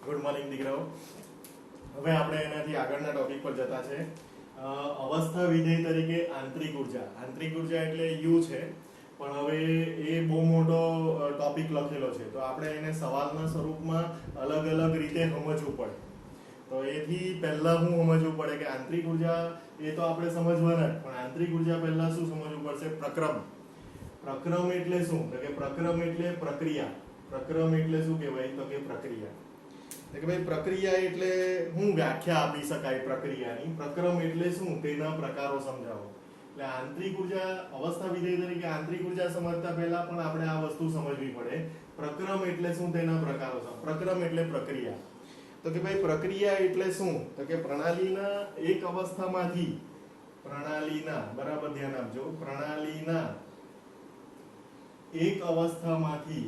Good morning દીકરાઓ. હવે આપણે એનાથી આગળના ટોપિક પર જતા છે. અવસ્થા વિધેય તરીકે આંતરિક ઉર્જા. આંતરિક ઉર્જા એટલે યુ છે, પણ હવે એ બહુ મોટો ટોપિક લખેલો છે, તો આપણે એને સવાલના સ્વરૂપમાં અલગ અલગ રીતે સમજવું પડે. તો એથી પહેલા શું સમજવું પડે કે આંતરિક ઉર્જા એ તો આપણે સમજવાના જ, પણ આંતરિક ઉર્જા પહેલા શું સમજવું પડશે? પ્રક્રમ. પ્રક્રમ એટલે શું? તો કે પ્રક્રમ એટલે પ્રક્રિયા. પ્રક્રમ એટલે શું કહેવાય? તો કે પ્રક્રિયા. કે ભાઈ પ્રક્રિયા એટલે હું વ્યાખ્યા આપી શકાય પ્રક્રિયાની? પ્રક્રમ એટલે શું? તેના પ્રકારો સમજાવો. એટલે આંતરિક ઉર્જા અવસ્થા વિધેય તરીકે આંતરિક ઉર્જા સમજતા પહેલા પણ આપણે આ વસ્તુ સમજવી પડે. પ્રક્રમ એટલે શું? તેના પ્રકારો. પ્રક્રમ એટલે પ્રક્રિયા. તો કે ભાઈ પ્રક્રિયા એટલે શું? તો કે પ્રણાલીના એક અવસ્થામાંથી, પ્રણાલીના, બરાબર ધ્યાન આપજો, પ્રણાલીના એક અવસ્થામાંથી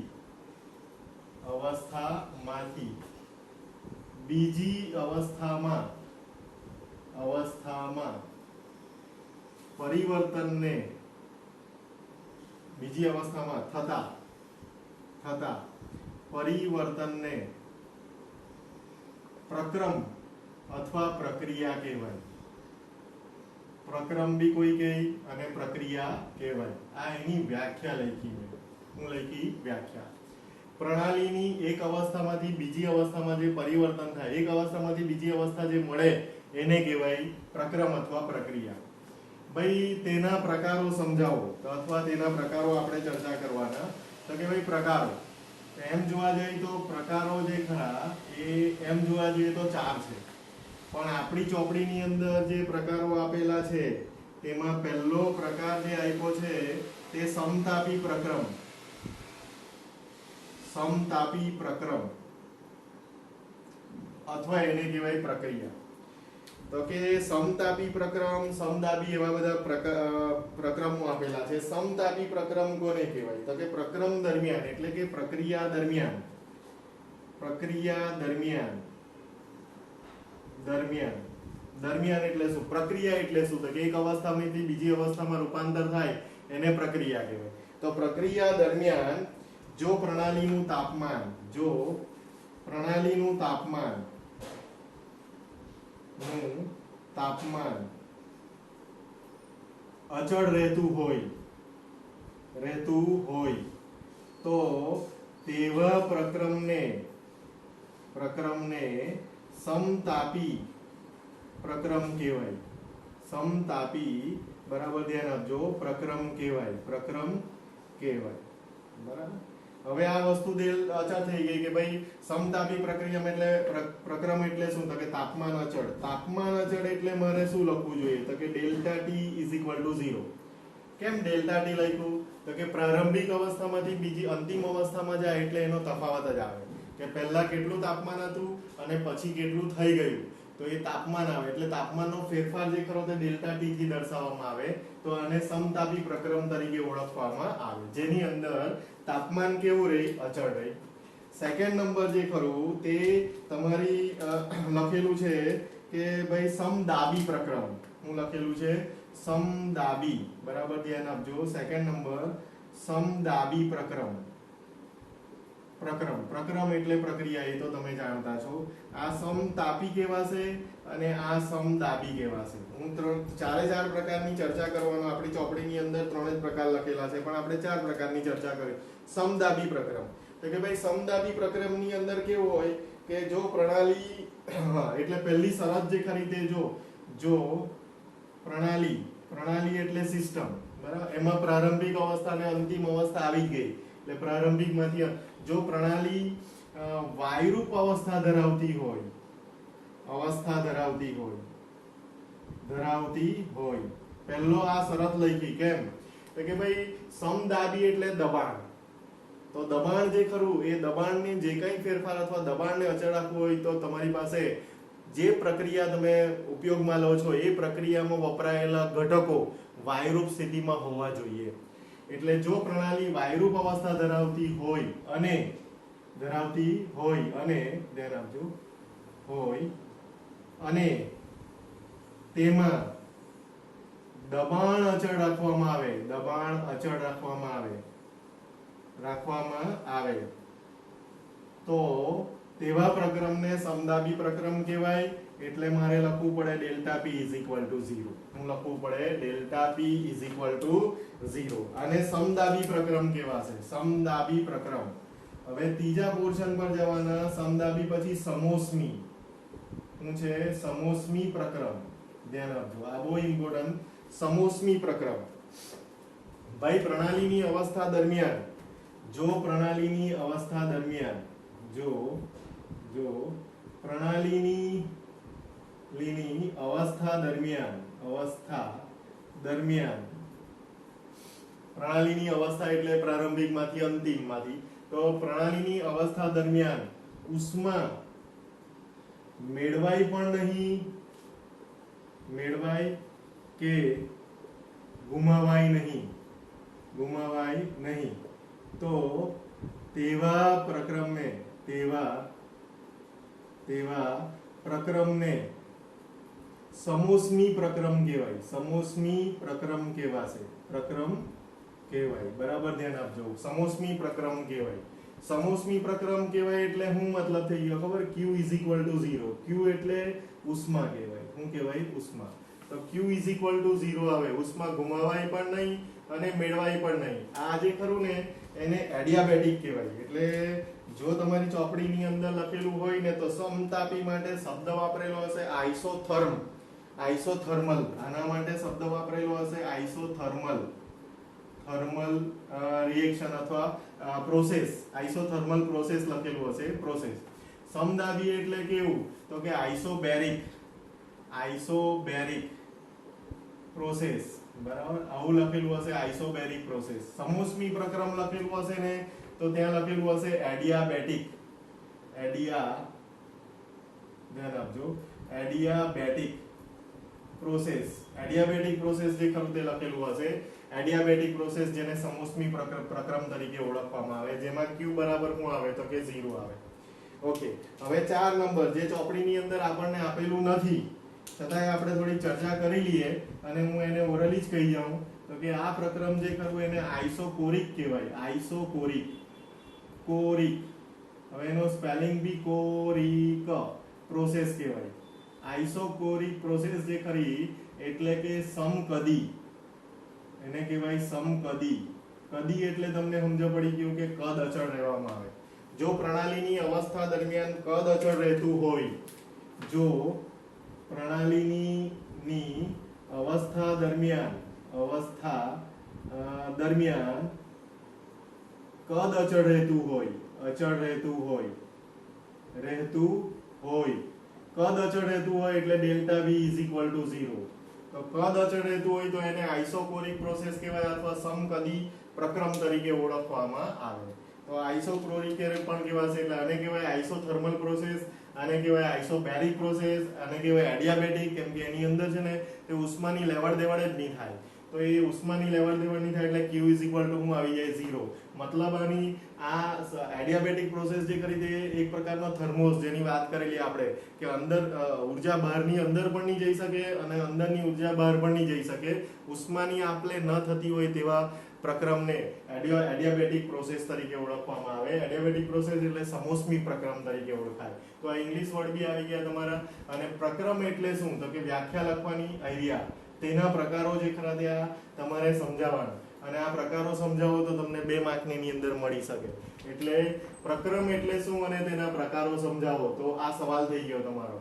બીજી અવસ્થામાં પરિવર્તનને, બીજી અવસ્થામાં થતા પરિવર્તનને પ્રક્રમ અથવા પ્રક્રિયા કહેવાય. પ્રક્રમ બી કોઈ કહે અને પ્રક્રિયા કહેવાય. આ એની વ્યાખ્યા લખી મેં. હું લખી વ્યાખ્યા. પ્રણાલીની એક અવસ્થામાંથી બીજી અવસ્થામાં જે પરિવર્તન થાય, એક અવસ્થામાંથી બીજી અવસ્થા જે મળે, એને કહેવાય પ્રક્રમ અથવા પ્રક્રિયા. ભાઈ તેના પ્રકારો સમજાવો, તો અથવા તેના પ્રકારો આપણે ચર્ચા કરવાના. તો કે ભાઈ પ્રકારો એમ જોવા જઈએ તો પ્રકારો જે ખરા એ એમ જોવા જઈએ તો 4 છે, પણ આપણી ચોપડીની અંદર જે પ્રકારો આપેલા છે તેમાં પહેલો પ્રકાર જે આપ્યો છે તે સમતાપી પ્રક્રમ. સમતાપી પ્રક્રમ અથવા એને કહેવાય પ્રક્રિયા. તો કે સમતાપી પ્રક્રમ, સમદાબી, એવા બધા પ્રક્રમો આપેલા છે. સમતાપી પ્રક્રમ કોને કહેવાય? તો કે પ્રક્રમ દરમિયાન, એટલે કે પ્રક્રિયા દરમિયાન એટલે શું? પ્રક્રિયા એટલે શું? તો કે એક અવસ્થામાંથી બીજી અવસ્થામાં રૂપાંતર થાય એને પ્રક્રિયા કહેવાય. તો પ્રક્રિયા દરમિયાન જો પ્રણાલીનું તાપમાન અચળ રહેતું હોય તો તેવા પ્રક્રમને સમતાપી પ્રક્રમ કહેવાય. સમતાપી, બરાબર ધ્યાન આપજો, પ્રક્રમ કહેવાય. બરાબર. હવે આ વસ્તુ અચળ થઈ ગઈ કે ભાઈ સમતાપી પ્રક્રમ એટલે શું? તો કે તાપમાન અચળ. તાપમાન અચળ એટલે મારે શું લખવું જોઈએ? તો કે delta T is equal to 0. કેમ ડેલ્ટા ટી લખ્યું? તો કે પ્રારંભિક અવસ્થામાંથી બીજી અંતિમ અવસ્થામાં જાય એટલે એનો તફાવત જ આવે કે પહેલા કેટલું તાપમાન હતું અને પછી કેટલું થઈ ગયું, તો એ તાપમાન આવે. એટલે તાપમાનનો ફેરફાર જે ખરો તે ડેલ્ટા ટી થી દર્શાવવામાં આવે. તો આને સમતાપી પ્રક્રમ તરીકે ઓળખવામાં આવે, જેની અંદર તાપમાન કેવું રહે? અચળ રહે. સેકન્ડ નંબર જે ખરું તે તમારી લખેલું છે કે ભાઈ સમદાબી પ્રક્રમ. હું લખેલું છે સમદાબી, બરાબર ધ્યાન આપજો. Second number સમદાબી પ્રક્રમ. પ્રક્રમ એટલે પ્રક્રિયા, એ તો તમે જાણતા છો. આ સમતાપી કહેવાશે અને આ સમદાબી કહેવાશે. હું 4 પ્રકારની ચર્ચા કરવાનો. આપણી ચોપડીની અંદર 3 જ પ્રકાર લખેલા છે, પણ આપણે 4 પ્રકારની ચર્ચા કરી. સમદાબી પ્રક્રમ તો કે ભાઈ સમદાબી પ્રક્રમની અંદર કેવું હોય કે જો પ્રણાલી એટલે પહેલી શરત જે ખરી તે જો પ્રણાલી એટલે સિસ્ટમ, બરાબર, એમાં પ્રારંભિક અવસ્થા અને અંતિમ અવસ્થા આવી ગઈ. એટલે પ્રારંભિકમાંથી જો પ્રણાલી વાયુરૂપ અવસ્થા ધરાવતી હોય, પહેલો આ શરત લખી. કેમ? તો કે ભાઈ સમદાબી એટલે દબાણ. તો દબાણ જે ખરું એ દબાણને જે કંઈ ફેરફાર અથવા દબાણને અચળ રાખવું હોય તો તમારી પાસે જે પ્રક્રિયા તમે ઉપયોગમાં લો છો એ પ્રક્રિયામાં વપરાયેલા ઘટકો વાયુરૂપ સ્થિતિમાં હોવા જોઈએ. એટલે જો પ્રણાલી વાયુરૂપ અવસ્થા ધરાવતી હોય અને ધ્યાન આપજો, અને તેમાં દબાણ અચળ રાખવામાં આવે તો તેવા પ્રક્રમને સમદાબી પ્રક્રમ કહેવાય. એટલે મારે લખવું પડે delta p is equal to 0. હું લખવું પડે delta p is equal to 0. અને સમદાબી પ્રક્રમ કહેવાશે, સમદાબી પ્રક્રમ. હવે ત્રીજા પોર્શન પર જવાના. સમદાબી પછી સમોષ્મી. શું છે? સમોષ્મી પ્રક્રમ. ધ્યાન આપજો, આ બહુ ઇમ્પોર્ટન્ટ. સમોષ્મી પ્રક્રમ. ભાઈ પ્રણાલીની અવસ્થા દરમિયાન જો પ્રણાલીની અવસ્થા દરમિયાન જો પ્રણાલીની અવસ્થા દરમિયાન પ્રણાલીની અવસ્થા એટલે પ્રારંભિકમાંથી અંતિમમાંથી. તો પ્રણાલીની અવસ્થા દરમિયાન ઉષ્મા મેળવાય કે ગુમાવાય નહીં તો તેવા પ્રક્રમને સમોષ્મી પ્રક્રમ કહેવાય. સમોષ્મી પ્રક્રમ કહેવાશે. પ્રક્રમ કહેવાય. બરાબર ધ્યાન આપજો. સમોષ્મી પ્રક્રમ કહેવાય. સમોષ્મી પ્રક્રમ કહેવાય એટલે શું મતલબ થઈ ગયો ખબર? Q is equal to 0. Q એટલે ઉષ્મા કહેવાય. શું કહેવાય? ઉષ્મા. તો Q ઇઝ ઇક્વલ ટુ 0 આવે. ઉષ્મા ગુમાવાય પણ નહીં અને મેળવાય પણ નહીં. આ જે ખરું ને એને એડિયાબેટિક કહેવાય. એટલે જો તમારી ચોપડીની અંદર લખેલું હોય ને તો સમતાપી માટે શબ્દ વાપરેલો હશે આઇસોથર્મલ. આના માટે શબ્દ વાપરેલો હશે આઇસોથર્મલ. થર્મલ રિએક્શન અથવા પ્રોસેસ. આઇસોથર્મલ પ્રોસેસ લખેલું હશે. પ્રોસેસ. સમદાબી એટલે કેવું? તો કે આઇસોબેરિક પ્રોસેસ. બરાબર, આવું લખેલું હશે આઇસોબેરિક પ્રોસેસ. સમોષ્મી પ્રક્રમ લખેલું હશે ને તો ત્યાં લખેલું હશે એડિયાબેટિક. ધ્યાન આપજો, એડિયાબેટિક પ્રોસેસ. એડિયાબેટિક પ્રોસેસ જે ખરું તે લખેલું હશે. એડિયાબેટિક પ્રોસેસ જેને સમોષ્મી પ્રક્રમ તરીકે ઓળખવામાં આવે, જેમાં Q બરાબર શું આવે? તો કે 0 આવે. ઓકે, હવે 4 નંબર જે ચોપડીની અંદર આપણને આપેલું નથી છતાંય આપણે થોડી ચર્ચા કરી લઈએ અને હું એને ઓરલી જ કહી જાઉં તો કે આ પ્રક્રમ જે ખરું એને આઇસોકોરિક કહેવાય. આઇસોકોરિક. હવે એનો સ્પેલિંગ બી કોરિક પ્રોસેસ કહેવાય. આઇસોકોરિક પ્રોસેસ જે ખરી એટલે કે સમકદી. એને કહેવાય સમકદી. કદી એટલે તમને સમજ પડી ગયું કે કદ અચળ રહેવામાં આવે. જો પ્રણાલીની અવસ્થા દરમિયાન કદ અચળ રહેતું હોય, જો પ્રણાલીની અવસ્થા દરમિયાન કદ અચળ રહેતું હોય, કદ અચળ રહેતું હોય એટલે delta V is equal to 0. તો કદ અચળ રહેતું હોય તો એને આઇસોકોરિક પ્રોસેસ કહેવાય અથવા સમકદી પ્રક્રમ તરીકે ઓળખવામાં આવે. તો આઇસોકોરિક પણ કહેવાશે. એટલે આને કહેવાય આઇસોથર્મલ પ્રોસેસ, આને કહેવાય આઇસોબેરિક પ્રોસેસ, આને કહેવાય એડિયાબેટિક. કેમ કે એની અંદર છે ને તે ઉષ્માની લેવડ દેવડ જ નહીં થાય. તો એ ઉષ્માની લેવડ દેવડ નહીં થાય એટલે Q ઇઝ ઇક્વલ ટુ શું આવી જાય? 0. મતલબ આની આ એડિયાબેટિક પ્રોસેસ જે કરી તે એક પ્રકારનો થર્મોસ જેની વાત કરેલી આપણે કે અંદર ઉર્જા બહારની અંદર પણ નહીં જઈ શકે અને અંદરની ઉર્જા બહાર પણ નહીં જઈ શકે. ઉષ્માની આપલે ન થતી હોય તેવા પ્રક્રમને એડિયાબેટિક પ્રોસેસ તરીકે ઓળખવામાં આવે. એડિયાબેટિક પ્રોસેસ એટલે સમોષ્મી પ્રક્રમ તરીકે ઓળખાય. તો આ ઇંગ્લિશ વર્ડ બી આવી ગયા તમારા. અને પ્રક્રમ એટલે શું? તો કે વ્યાખ્યા લખવાની આઈડિયા, તેના પ્રકારો જે ખરા ત્યાં તમારે સમજાવવાના. અને આ પ્રકારો સમજાવો તો તમને 2 માર્કની અંદર મળી શકે. એટલે પ્રક્રમ એટલે શું અને તેના પ્રકારો સમજાવો તો આ સવાલ થઈ ગયો તમારો.